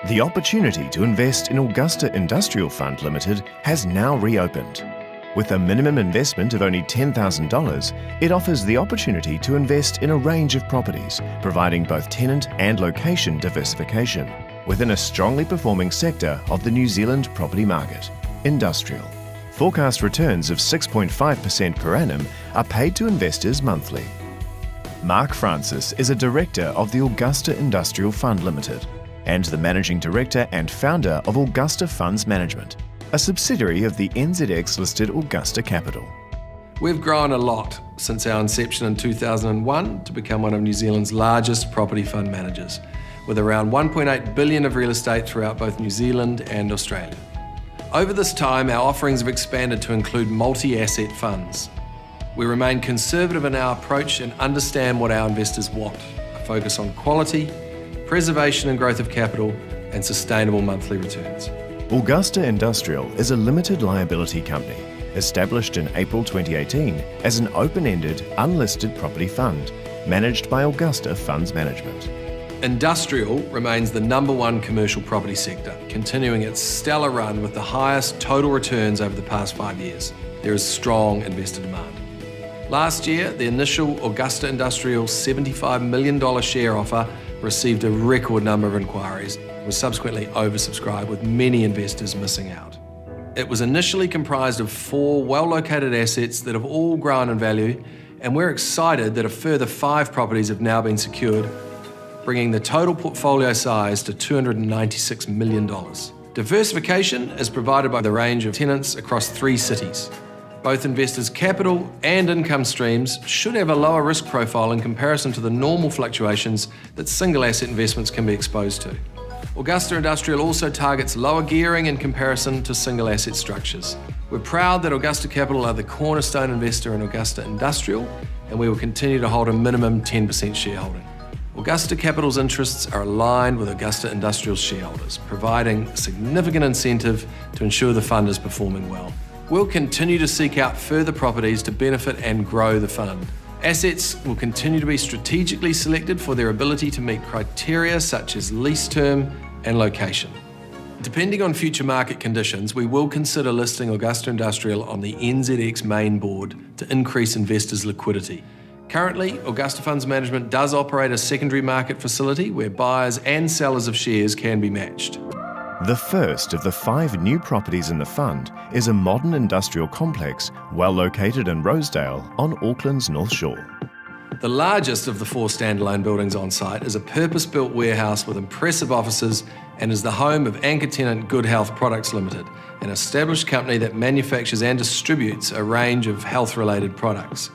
The opportunity to invest in Augusta Industrial Fund Limited has now reopened. With a minimum investment of only $10,000, it offers the opportunity to invest in a range of properties, providing both tenant and location diversification, within a strongly performing sector of the New Zealand property market, industrial. Forecast returns of 6.5% per annum are paid to investors monthly. Mark Francis is a director of the Augusta Industrial Fund Limited and the managing director and founder of Augusta Funds Management, a subsidiary of the NZX-listed Augusta Capital. We've grown a lot since our inception in 2001 to become one of New Zealand's largest property fund managers, with around 1.8 billion of real estate throughout both New Zealand and Australia. Over this time, our offerings have expanded to include multi-asset funds. We remain conservative in our approach and understand what our investors want, a focus on quality, preservation and growth of capital, and sustainable monthly returns. Augusta Industrial is a limited liability company established in April 2018 as an open-ended, unlisted property fund managed by Augusta Funds Management. Industrial remains the #1 commercial property sector, continuing its stellar run with the highest total returns over the past 5 years. There is strong investor demand. Last year, the initial Augusta Industrial $75 million share offer received a record number of inquiries and was subsequently oversubscribed, with many investors missing out. It was initially comprised of 4 well-located assets that have all grown in value, and we're excited that a further 5 properties have now been secured, bringing the total portfolio size to $296 million. Diversification is provided by the range of tenants across 3 cities. Both investors' capital and income streams should have a lower risk profile in comparison to the normal fluctuations that single asset investments can be exposed to. Augusta Industrial also targets lower gearing in comparison to single asset structures. We're proud that Augusta Capital are the cornerstone investor in Augusta Industrial, and we will continue to hold a minimum 10% shareholding. Augusta Capital's interests are aligned with Augusta Industrial's shareholders, providing significant incentive to ensure the fund is performing well. We'll continue to seek out further properties to benefit and grow the fund. Assets will continue to be strategically selected for their ability to meet criteria such as lease term and location. Depending on future market conditions, we will consider listing Augusta Industrial on the NZX main board to increase investors' liquidity. Currently, Augusta Funds Management does operate a secondary market facility where buyers and sellers of shares can be matched. The first of the 5 new properties in the fund is a modern industrial complex well located in Rosedale on Auckland's North Shore. The largest of the 4 standalone buildings on site is a purpose-built warehouse with impressive offices and is the home of anchor tenant Good Health Products Limited, an established company that manufactures and distributes a range of health-related products.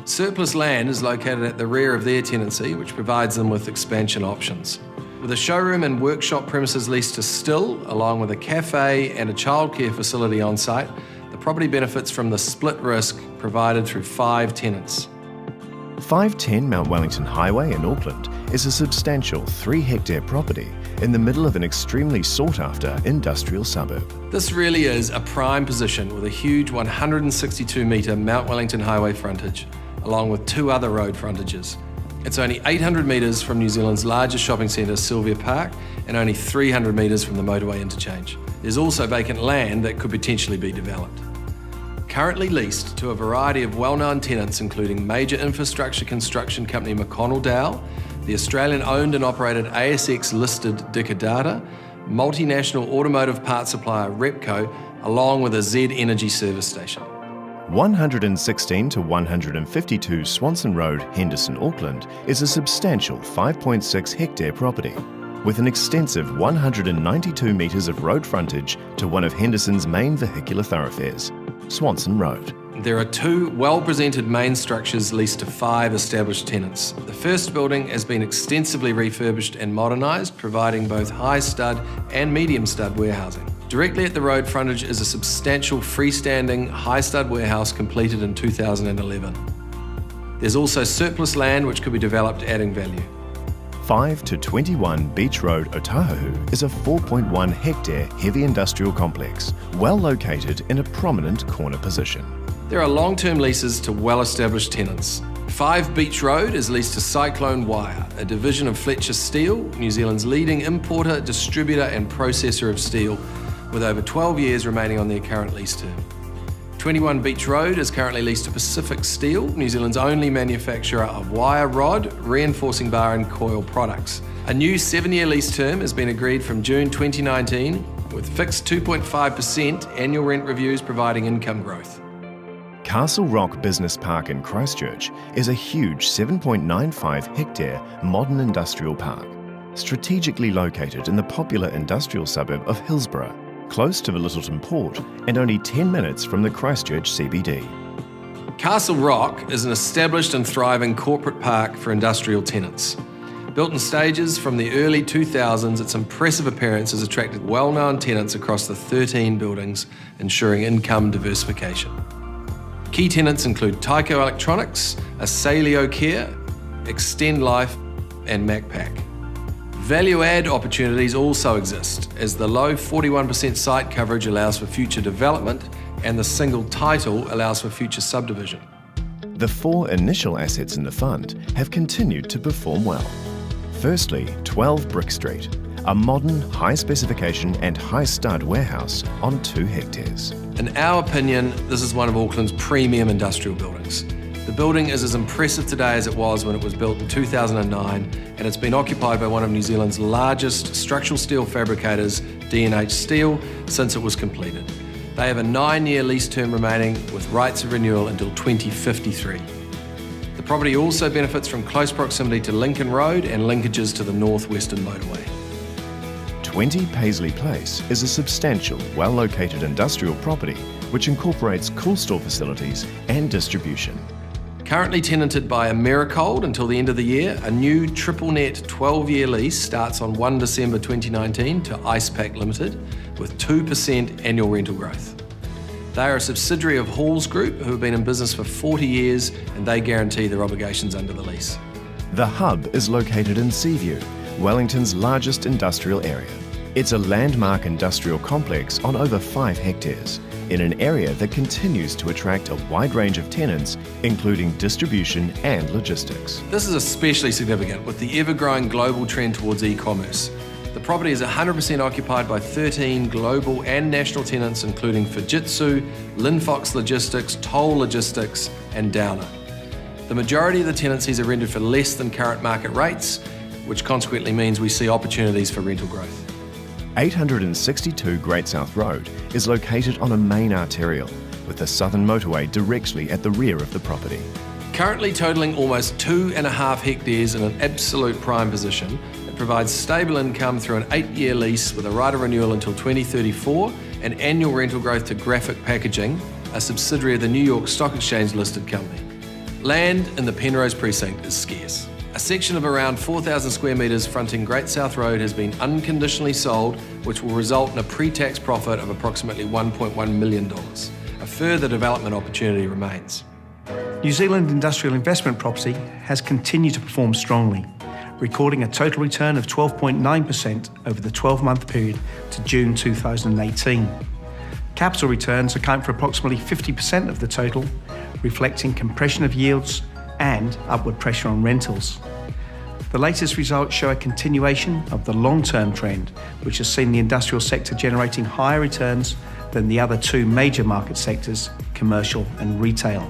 Surplus land is located at the rear of their tenancy, which provides them with expansion options. With a showroom and workshop premises leased to Still, along with a cafe and a childcare facility on site, the property benefits from the split risk provided through 5 tenants. 510 Mount Wellington Highway in Auckland is a substantial 3-hectare property in the middle of an extremely sought-after industrial suburb. This really is a prime position with a huge 162-metre Mount Wellington Highway frontage, along with 2 other road frontages. It's only 800 metres from New Zealand's largest shopping centre, Sylvia Park, and only 300 metres from the motorway interchange. There's also vacant land that could potentially be developed. Currently leased to a variety of well-known tenants including major infrastructure construction company McConnell Dowell, the Australian-owned and operated ASX-listed Dicker Data, multinational automotive parts supplier Repco, along with a Z Energy service station. 116 to 152 Swanson Road, Henderson, Auckland is a substantial 5.6 hectare property with an extensive 192 metres of road frontage to one of Henderson's main vehicular thoroughfares, Swanson Road. There are 2 well-presented main structures leased to 5 established tenants. The first building has been extensively refurbished and modernised, providing both high stud and medium stud warehousing. Directly at the road frontage is a substantial freestanding high stud warehouse completed in 2011. There's also surplus land which could be developed, adding value. 5 to 21 Beach Road, Otahuhu is a 4.1 hectare heavy industrial complex, well located in a prominent corner position. There are long-term leases to well-established tenants. 5 Beach Road is leased to Cyclone Wire, a division of Fletcher Steel, New Zealand's leading importer, distributor and processor of steel, with over 12 years remaining on their current lease term. 21 Beach Road is currently leased to Pacific Steel, New Zealand's only manufacturer of wire rod, reinforcing bar and coil products. A new 7-year lease term has been agreed from June 2019, with fixed 2.5% annual rent reviews providing income growth. Castle Rock Business Park in Christchurch is a huge 7.95 hectare modern industrial park, strategically located in the popular industrial suburb of Hillsborough, close to the Littleton Port and only 10 minutes from the Christchurch CBD. Castle Rock is an established and thriving corporate park for industrial tenants. Built in stages from the early 2000s, its impressive appearance has attracted well-known tenants across the 13 buildings, ensuring income diversification. Key tenants include Tyco Electronics, Asaleo Care, Extend Life and MacPac. Value-add opportunities also exist, as the low 41% site coverage allows for future development and the single title allows for future subdivision. The 4 initial assets in the fund have continued to perform well. Firstly, 12 Brick Street, a modern, high-specification and high-stud warehouse on 2 hectares. In our opinion, this is one of Auckland's premium industrial buildings. The building is as impressive today as it was when it was built in 2009, and it's been occupied by one of New Zealand's largest structural steel fabricators, D&H Steel, since it was completed. They have a 9-year lease term remaining with rights of renewal until 2053. The property also benefits from close proximity to Lincoln Road and linkages to the North-Western Motorway. 20 Paisley Place is a substantial, well-located industrial property which incorporates cool store facilities and distribution. Currently tenanted by Americold until the end of the year, a new triple net 12-year lease starts on 1 December 2019 to IcePack Limited with 2% annual rental growth. They are a subsidiary of Halls Group, who have been in business for 40 years, and they guarantee their obligations under the lease. The Hub is located in Seaview, Wellington's largest industrial area. It's a landmark industrial complex on over 5 hectares, in an area that continues to attract a wide range of tenants, including distribution and logistics. This is especially significant with the ever-growing global trend towards e-commerce. The property is 100% occupied by 13 global and national tenants, including Fujitsu, Linfox Logistics, Toll Logistics, and Downer. The majority of the tenancies are rented for less than current market rates, which consequently means we see opportunities for rental growth. 862 Great South Road is located on a main arterial, with the Southern Motorway directly at the rear of the property. Currently totalling almost 2.5 hectares in an absolute prime position, it provides stable income through an 8-year lease with a right of renewal until 2034 and annual rental growth to Graphic Packaging, a subsidiary of the New York Stock Exchange listed company. Land in the Penrose precinct is scarce. A section of around 4,000 square metres fronting Great South Road has been unconditionally sold, which will result in a pre-tax profit of approximately $1.1 million. A further development opportunity remains. New Zealand industrial investment property has continued to perform strongly, recording a total return of 12.9% over the 12-month period to June 2018. Capital returns account for approximately 50% of the total, reflecting compression of yields and upward pressure on rentals. The latest results show a continuation of the long-term trend, which has seen the industrial sector generating higher returns than the other 2 major market sectors, commercial and retail.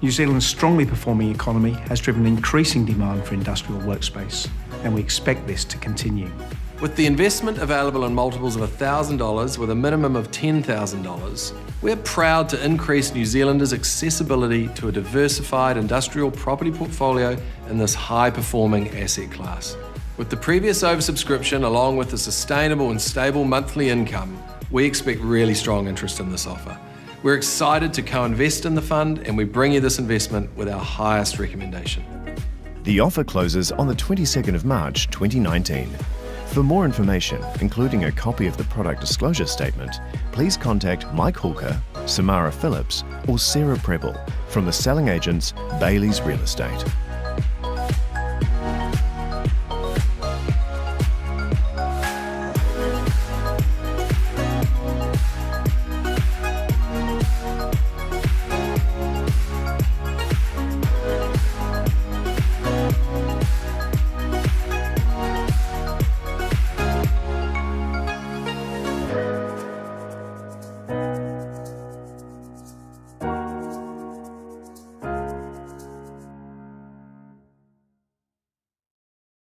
New Zealand's strongly performing economy has driven increasing demand for industrial workspace, and we expect this to continue. With the investment available in multiples of $1,000 with a minimum of $10,000, we're proud to increase New Zealanders' accessibility to a diversified industrial property portfolio in this high-performing asset class. With the previous oversubscription, along with the sustainable and stable monthly income, we expect really strong interest in this offer. We're excited to co-invest in the fund, and we bring you this investment with our highest recommendation. The offer closes on the 22nd of March 2019. For more information, including a copy of the product disclosure statement, please contact Mike Hawker, Samara Phillips or Sarah Preble from the selling agents Bailey's Real Estate.